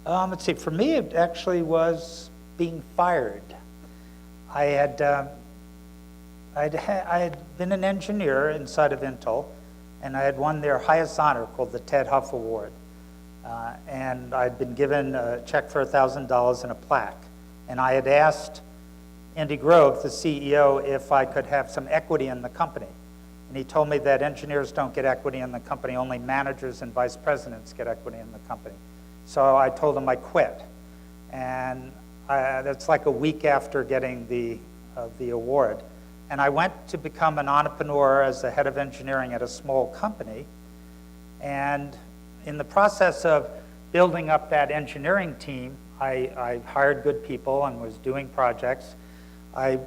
Let's see, for me, it actually was being fired. I had, I had been an engineer inside of Intel, and I had won their highest honor called the Ted Huff Award. And I'd been given a check for $1,000 and a plaque. And I had asked Andy Grove, the CEO, if I could have some equity in the company. And he told me that engineers don't get equity in the company, only managers and vice presidents get equity in the company. So I told him I quit. And that's like a week after getting the award. And I went to become an entrepreneur as the head of engineering at a small company. And in the process of building up that engineering team, I hired good people and was doing projects. I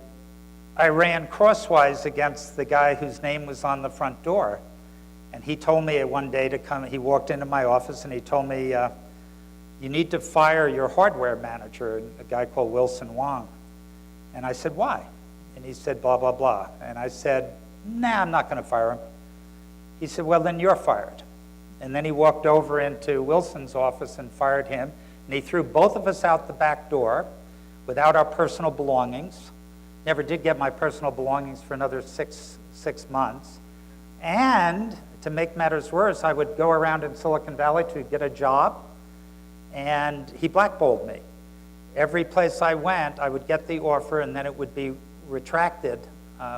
ran crosswise against the guy whose name was on the front door. And he told me one day to come, he walked into my office and he told me, you need to fire your hardware manager, a guy called Wilson Wong. And I said, why? And he said, blah, blah, blah. And I said, nah, I'm not going to fire him. He said, well, then you're fired. And then he walked over into Wilson's office and fired him. And he threw both of us out the back door without our personal belongings. Never did get my personal belongings for another six months. And to make matters worse, I would go around in Silicon Valley to get a job, and he blackballed me. Every place I went, I would get the offer, and then it would be retracted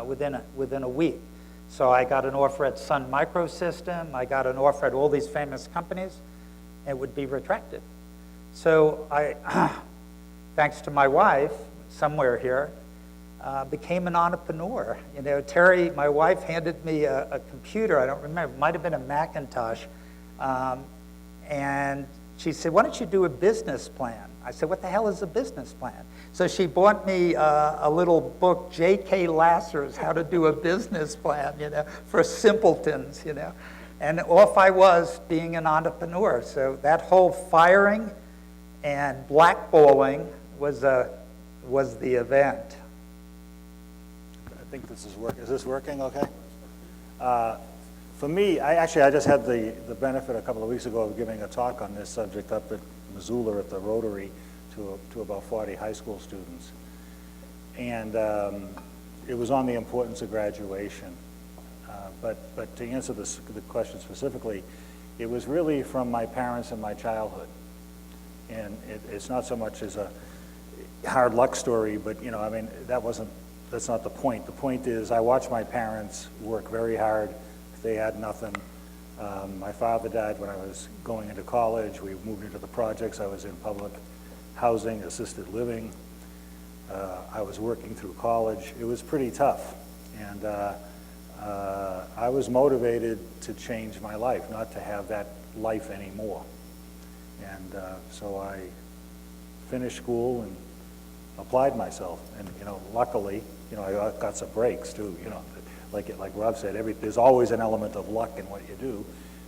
within a week. So I got an offer at Sun Microsystem, I got an offer at all these famous companies, it would be retracted. So I, thanks to my wife, somewhere here, became an entrepreneur. You know, Terry, my wife, handed me a computer, I don't remember, it might have been a Macintosh, and she said, why don't you do a business plan? I said, what the hell is a business plan? So she bought me a little book, J.K. Lasser's How to Do a Business Plan, you know, for simpletons, you know. And off I was being an entrepreneur. So that whole firing and blackballing was the event. I think this is working. Is this working okay? For me, I just had the benefit a couple of weeks ago of giving a talk on this subject up at Missoula at the Rotary to about 40 high school students. And it was on the importance of graduation. But to answer the question specifically, it was really from my parents and my childhood. And it's not so much as a hard luck story, but you know, I mean, that's not the point. The point is I watched my parents work very hard. They had nothing. My father died when I was going into college. We moved into the projects. I was in public housing, assisted living. I was working through college. It was pretty tough. And I was motivated to change my life, not to have that life anymore. And so I finished school and applied myself. And, you know, luckily, you know, I got some breaks too, you know. Like Rob said, there's always an element of luck in what you do.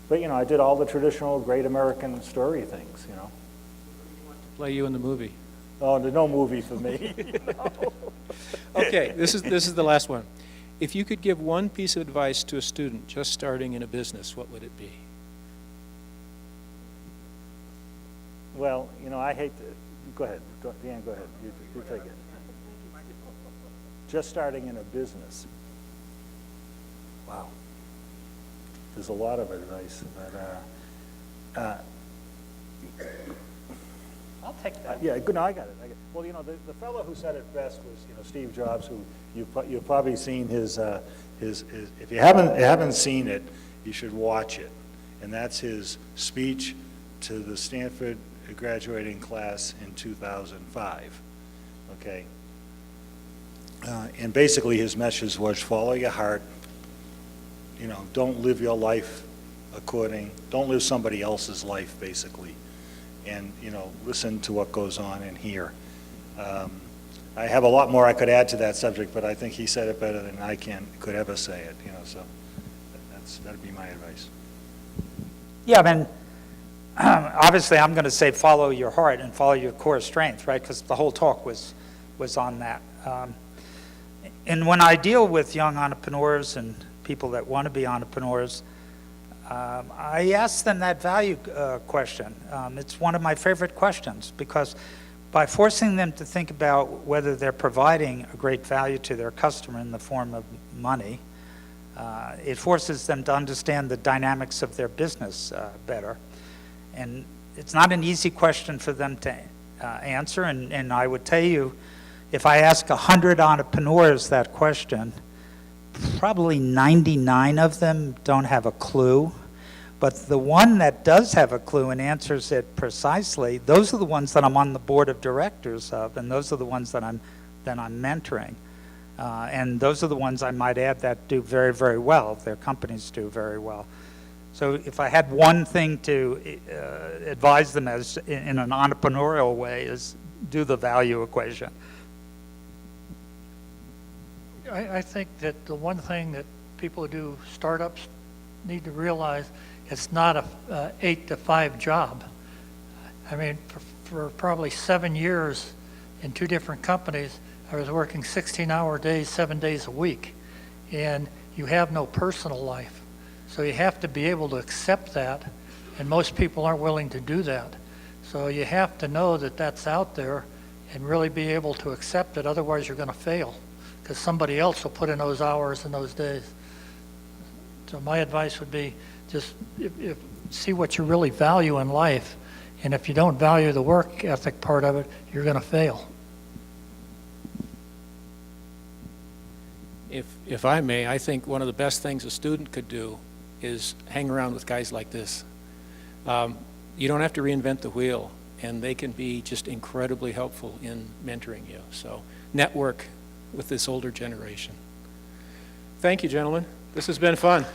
But, you know, I did all the traditional great American story things, you know. Play you in the movie. Oh, there's no movie for me. No. Okay, this is the last one. If you could give one piece of advice to a student just starting in a business, what would it be? Well, you know, I hate to, go ahead, Dan, go ahead, you take it. Just starting in a business. Wow. There's a lot of advice, but I'll take that. yeah, good. No, I got it. Well, you know, the fellow who said it best was, you know, Steve Jobs, who you've probably seen his. If you haven't seen it, you should watch it, and that's his speech to the Stanford graduating class in 2005. Okay. And basically, his message was follow your heart. You know, don't live your life don't live somebody else's life, basically. And, you know, listen to what goes on in here. I have a lot more I could add to that subject, but I think he said it better than I could ever say it, you know, so that'd be my advice. Yeah, I mean, obviously I'm going to say follow your heart and follow your core strength, right? Because the whole talk was on that. And when I deal with young entrepreneurs and people that want to be entrepreneurs, I asked them that value question. It's one of my favorite questions because by forcing them to think about whether they're providing a great value to their customer in the form of money, it forces them to understand the dynamics of their business better. And it's not an easy question for them to answer, and I would tell you, if I ask 100 entrepreneurs that question, probably 99 of them don't have a clue. But the one that does have a clue and answers it precisely, those are the ones that I'm on the board of directors of, and those are the ones that I'm mentoring. And those are the ones, I might add, that do very, very well. Their companies do very well. So if I had one thing to advise them as in an entrepreneurial way is do the value equation. I think that the one thing that people who do startups need to realize, it's not a 8 to 5 job. I mean, for probably 7 years in 2 different companies, I was working 16-hour days, 7 days a week, and you have no personal life. So you have to be able to accept that, and most people aren't willing to do that. So you have to know that that's out there and really be able to accept it, otherwise you're going to fail, because somebody else will put in those hours and those days. So my advice would be just see what you really value in life, and if you don't value the work ethic part of it, you're going to fail. If I may, I think one of the best things a student could do is hang around with guys like this. You don't have to reinvent the wheel, and they can be just incredibly helpful in mentoring you. So network with this older generation. Thank you, gentlemen. This has been fun.